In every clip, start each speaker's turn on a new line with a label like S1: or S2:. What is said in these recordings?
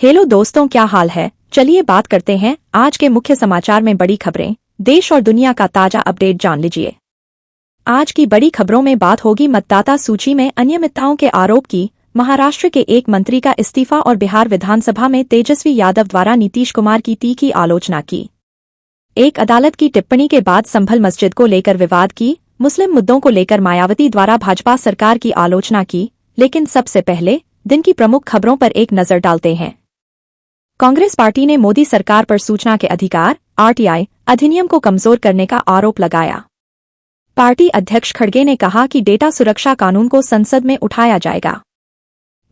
S1: Hello दोस्तों, क्या हाल है। चलिए बात करते हैं आज के मुख्य समाचार में बड़ी खबरें। देश और दुनिया का ताजा अपडेट जान लीजिए। आज की बड़ी खबरों में बात होगी मतदाता सूची में अनियमितताओं के आरोप की, महाराष्ट्र के एक मंत्री का इस्तीफा और बिहार विधानसभा में तेजस्वी यादव द्वारा नीतीश कुमार की तीखी आलोचना की। एक अदालत की टिप्पणी के बाद संभल मस्जिद को लेकर विवाद की, मुस्लिम मुद्दों को लेकर मायावती द्वारा भाजपा सरकार की आलोचना की। लेकिन सबसे पहले दिन की प्रमुख खबरों पर एक नजर डालते हैं। कांग्रेस पार्टी ने मोदी सरकार पर सूचना के अधिकार (आरटीआई) अधिनियम को कमजोर करने का आरोप लगाया। पार्टी अध्यक्ष खड़गे ने कहा कि डेटा सुरक्षा कानून को संसद में उठाया जाएगा।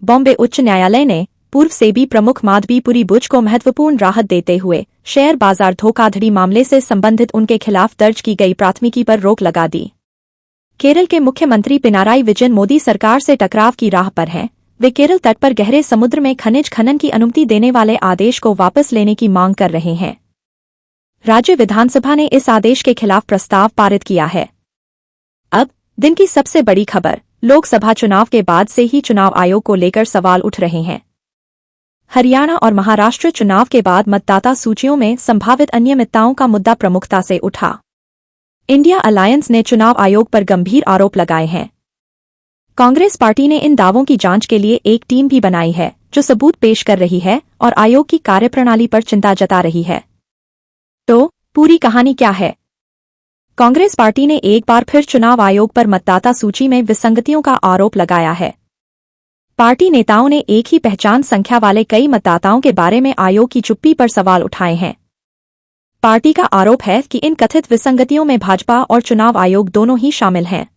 S1: बॉम्बे उच्च न्यायालय ने पूर्व सेबी प्रमुख माधवी बुच को महत्वपूर्ण राहत देते हुए शेयर बाजार धोखाधड़ी मामले से संबंधित उनके खिलाफ दर्ज की गई प्राथमिकी पर रोक लगा दी। केरल के मुख्यमंत्री पिनाराई विजयन मोदी सरकार से टकराव की राह पर हैं। वे केरल तट पर गहरे समुद्र में खनिज खनन की अनुमति देने वाले आदेश को वापस लेने की मांग कर रहे हैं। राज्य विधानसभा ने इस आदेश के खिलाफ प्रस्ताव पारित किया है। अब दिन की सबसे बड़ी खबर। लोकसभा चुनाव के बाद से ही चुनाव आयोग को लेकर सवाल उठ रहे हैं। हरियाणा और महाराष्ट्र चुनाव के बाद मतदाता सूचियों में संभावित अनियमितताओं का मुद्दा प्रमुखता से उठा। इंडिया अलायंस ने चुनाव आयोग पर गंभीर आरोप लगाए हैं। कांग्रेस पार्टी ने इन दावों की जांच के लिए एक टीम भी बनाई है, जो सबूत पेश कर रही है और आयोग की कार्यप्रणाली पर चिंता जता रही है। तो पूरी कहानी क्या है? कांग्रेस पार्टी ने एक बार फिर चुनाव आयोग पर मतदाता सूची में विसंगतियों का आरोप लगाया है। पार्टी नेताओं ने एक ही पहचान संख्या वाले कई मतदाताओं के बारे में आयोग की चुप्पी पर सवाल उठाए हैं। पार्टी का आरोप है कि इन कथित विसंगतियों में भाजपा और चुनाव आयोग दोनों ही शामिल हैं।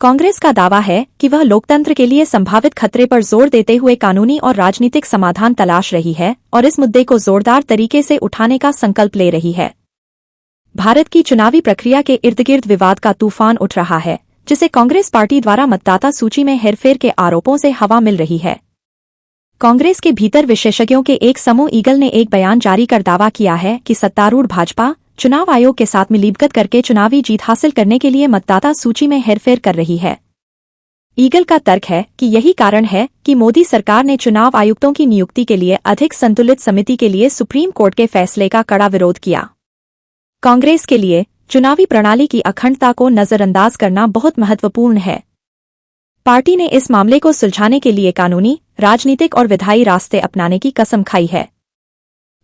S1: कांग्रेस का दावा है कि वह लोकतंत्र के लिए संभावित खतरे पर जोर देते हुए कानूनी और राजनीतिक समाधान तलाश रही है और इस मुद्दे को जोरदार तरीके से उठाने का संकल्प ले रही है। भारत की चुनावी प्रक्रिया के इर्दगिर्द विवाद का तूफान उठ रहा है, जिसे कांग्रेस पार्टी द्वारा मतदाता सूची में हेरफेर के आरोपों से हवा मिल रही है। कांग्रेस के भीतर विशेषज्ञों के एक समूह ईगल ने एक बयान जारी कर दावा किया है कि सत्तारूढ़ भाजपा चुनाव आयोग के साथ मिलीभगत करके चुनावी जीत हासिल करने के लिए मतदाता सूची में हेरफेर कर रही है। ईगल का तर्क है कि यही कारण है कि मोदी सरकार ने चुनाव आयुक्तों की नियुक्ति के लिए अधिक संतुलित समिति के लिए सुप्रीम कोर्ट के फैसले का कड़ा विरोध किया। कांग्रेस के लिए चुनावी प्रणाली की अखंडता को नजरअंदाज करना बहुत महत्वपूर्ण है। पार्टी ने इस मामले को सुलझाने के लिए कानूनी, राजनीतिक और विधायी रास्ते अपनाने की कसम खाई है।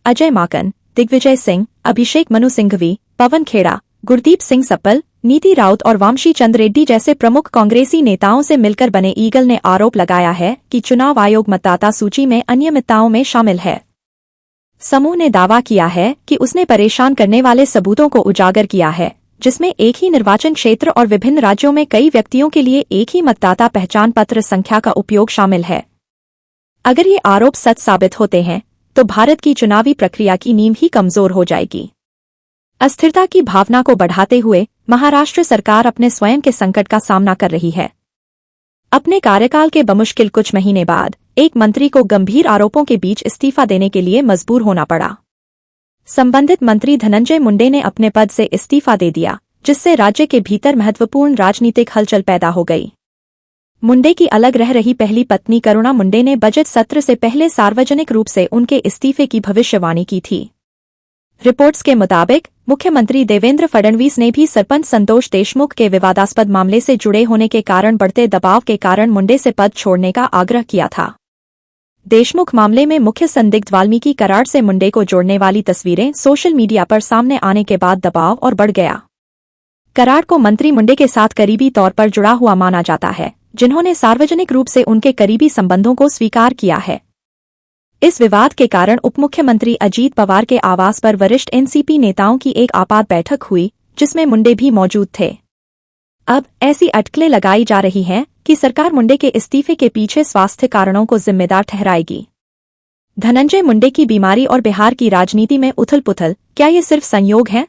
S1: अजय माकन, दिग्विजय सिंह, अभिषेक मनु सिंघवी, पवन खेड़ा, गुरदीप सिंह सप्पल, नीति राउत और वामशी चंद रेड्डी जैसे प्रमुख कांग्रेसी नेताओं से मिलकर बने ईगल ने आरोप लगाया है कि चुनाव आयोग मतदाता सूची में अनियमितताओं में शामिल है। समूह ने दावा किया है कि उसने परेशान करने वाले सबूतों को उजागर किया है, जिसमें एक ही निर्वाचन क्षेत्र और विभिन्न राज्यों में कई व्यक्तियों के लिए एक ही मतदाता पहचान पत्र संख्या का उपयोग शामिल है। अगर ये आरोप सच साबित होते हैं तो भारत की चुनावी प्रक्रिया की नींव ही कमजोर हो जाएगी। अस्थिरता की भावना को बढ़ाते हुए महाराष्ट्र सरकार अपने स्वयं के संकट का सामना कर रही है। अपने कार्यकाल के बमुश्किल कुछ महीने बाद एक मंत्री को गंभीर आरोपों के बीच इस्तीफा देने के लिए मजबूर होना पड़ा। संबंधित मंत्री धनंजय मुंडे ने अपने पद से इस्तीफा दे दिया, जिससे राज्य के भीतर महत्वपूर्ण राजनीतिक हलचल पैदा हो गई। मुंडे की अलग रह रही पहली पत्नी करुणा मुंडे ने बजट सत्र से पहले सार्वजनिक रूप से उनके इस्तीफे की भविष्यवाणी की थी। रिपोर्ट्स के मुताबिक मुख्यमंत्री देवेंद्र फडणवीस ने भी सरपंच संतोष देशमुख के विवादास्पद मामले से जुड़े होने के कारण बढ़ते दबाव के कारण मुंडे से पद छोड़ने का आग्रह किया था। देशमुख मामले में मुख्य संदिग्ध वाल्मीकि कराड़ से मुंडे को जोड़ने वाली तस्वीरें सोशल मीडिया पर सामने आने के बाद दबाव और बढ़ गया। कराड़ को मंत्री मुंडे के साथ करीबी तौर पर जुड़ा हुआ माना जाता है, जिन्होंने सार्वजनिक रूप से उनके करीबी संबंधों को स्वीकार किया है। इस विवाद के कारण उपमुख्यमंत्री अजीत पवार के आवास पर वरिष्ठ एनसीपी नेताओं की एक आपात बैठक हुई, जिसमें मुंडे भी मौजूद थे। अब ऐसी अटकलें लगाई जा रही हैं कि सरकार मुंडे के इस्तीफे के पीछे स्वास्थ्य कारणों को जिम्मेदार ठहराएगी। धनंजय मुंडे की बीमारी और बिहार की राजनीति में उथल-पुथल, क्या ये सिर्फ संयोग है?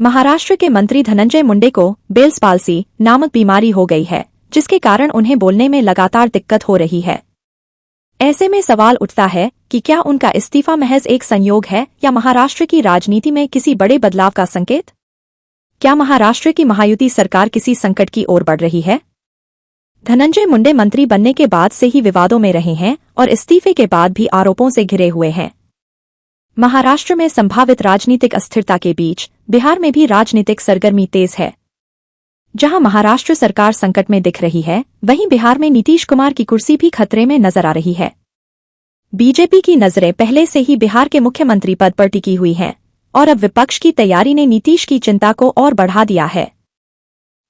S1: महाराष्ट्र के मंत्री धनंजय मुंडे को बेल्स पाल्सी नामक बीमारी हो गई है, जिसके कारण उन्हें बोलने में लगातार दिक्कत हो रही है। ऐसे में सवाल उठता है कि क्या उनका इस्तीफा महज एक संयोग है या महाराष्ट्र की राजनीति में किसी बड़े बदलाव का संकेत? क्या महाराष्ट्र की महायुति सरकार किसी संकट की ओर बढ़ रही है? धनंजय मुंडे मंत्री बनने के बाद से ही विवादों में रहे हैं और इस्तीफे के बाद भी आरोपों से घिरे हुए हैं। महाराष्ट्र में संभावित राजनीतिक अस्थिरता के बीच बिहार में भी राजनीतिक सरगर्मी तेज है। जहां महाराष्ट्र सरकार संकट में दिख रही है, वहीं बिहार में नीतीश कुमार की कुर्सी भी खतरे में नजर आ रही है। बीजेपी की नजरें पहले से ही बिहार के मुख्यमंत्री पद पर टिकी हुई हैं और अब विपक्ष की तैयारी ने नीतीश की चिंता को और बढ़ा दिया है।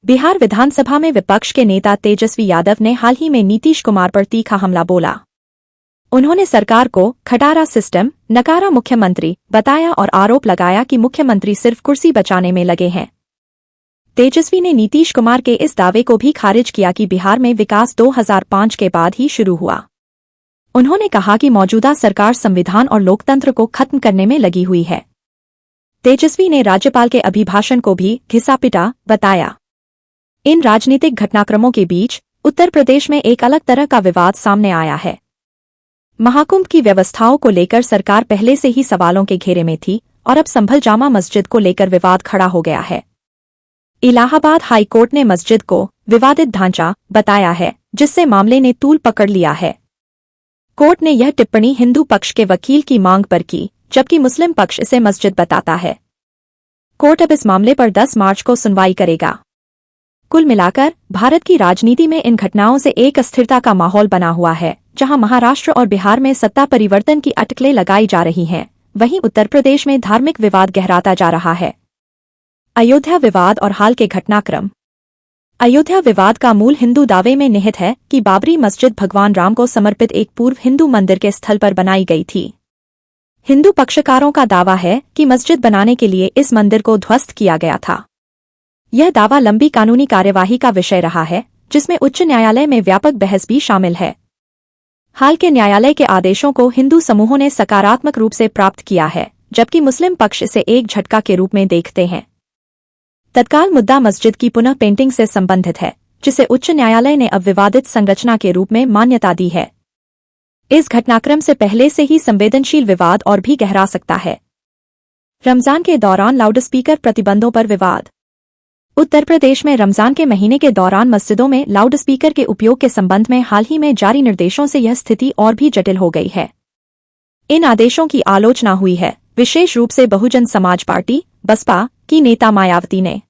S1: बिहार विधानसभा में विपक्ष के नेता तेजस्वी यादव ने हाल ही में नीतीश कुमार पर तीखा हमला बोला। उन्होंने सरकार को खटारा सिस्टम, नकारा मुख्यमंत्री बताया और आरोप लगाया कि मुख्यमंत्री सिर्फ कुर्सी बचाने में लगे हैं। तेजस्वी ने नीतीश कुमार के इस दावे को भी खारिज किया कि बिहार में विकास 2005 के बाद ही शुरू हुआ। उन्होंने कहा कि मौजूदा सरकार संविधान और लोकतंत्र को खत्म करने में लगी हुई है। तेजस्वी ने राज्यपाल के अभिभाषण को भी घिसा-पिटा बताया। इन राजनीतिक घटनाक्रमों के बीच उत्तर प्रदेश में एक अलग तरह का विवाद सामने आया है। महाकुंभ की व्यवस्थाओं को लेकर सरकार पहले से ही सवालों के घेरे में थी और अब संभल जामा मस्जिद को लेकर विवाद खड़ा हो गया है। इलाहाबाद हाई कोर्ट ने मस्जिद को विवादित ढांचा बताया है, जिससे मामले ने तूल पकड़ लिया है। कोर्ट ने यह टिप्पणी हिंदू पक्ष के वकील की मांग पर की, जबकि मुस्लिम पक्ष इसे मस्जिद बताता है। कोर्ट अब इस मामले पर 10 मार्च को सुनवाई करेगा। कुल मिलाकर भारत की राजनीति में इन घटनाओं से एक अस्थिरता का माहौल बना हुआ है। जहां महाराष्ट्र और बिहार में सत्ता परिवर्तन की अटकलें लगाई जा रही हैं, वहीं उत्तर प्रदेश में धार्मिक विवाद गहराता जा रहा है। अयोध्या विवाद और हाल के घटनाक्रम। अयोध्या विवाद का मूल हिंदू दावे में निहित है कि बाबरी मस्जिद भगवान राम को समर्पित एक पूर्व हिंदू मंदिर के स्थल पर बनाई गई थी। हिंदू पक्षकारों का दावा है कि मस्जिद बनाने के लिए इस मंदिर को ध्वस्त किया गया था। यह दावा लंबी कानूनी कार्यवाही का विषय रहा है, जिसमें उच्च न्यायालय में व्यापक बहस भी शामिल है। हाल के न्यायालय के आदेशों को हिंदू समूहों ने सकारात्मक रूप से प्राप्त किया है, जबकि मुस्लिम पक्ष इसे एक झटका के रूप में देखते हैं। तत्काल मुद्दा मस्जिद की पुनः पेंटिंग से संबंधित है, जिसे उच्च न्यायालय ने अब विवादित संरचना के रूप में मान्यता दी है। इस घटनाक्रम से पहले से ही संवेदनशील विवाद और भी गहरा सकता है। रमजान के दौरान लाउडस्पीकर प्रतिबंधों पर विवाद। उत्तर प्रदेश में रमजान के महीने के दौरान मस्जिदों में लाउडस्पीकर के उपयोग के संबंध में हाल ही में जारी निर्देशों से यह स्थिति और भी जटिल हो गई है। इन आदेशों की आलोचना हुई है, विशेष रूप से बहुजन समाज पार्टी, बसपा की नेता मायावती ने।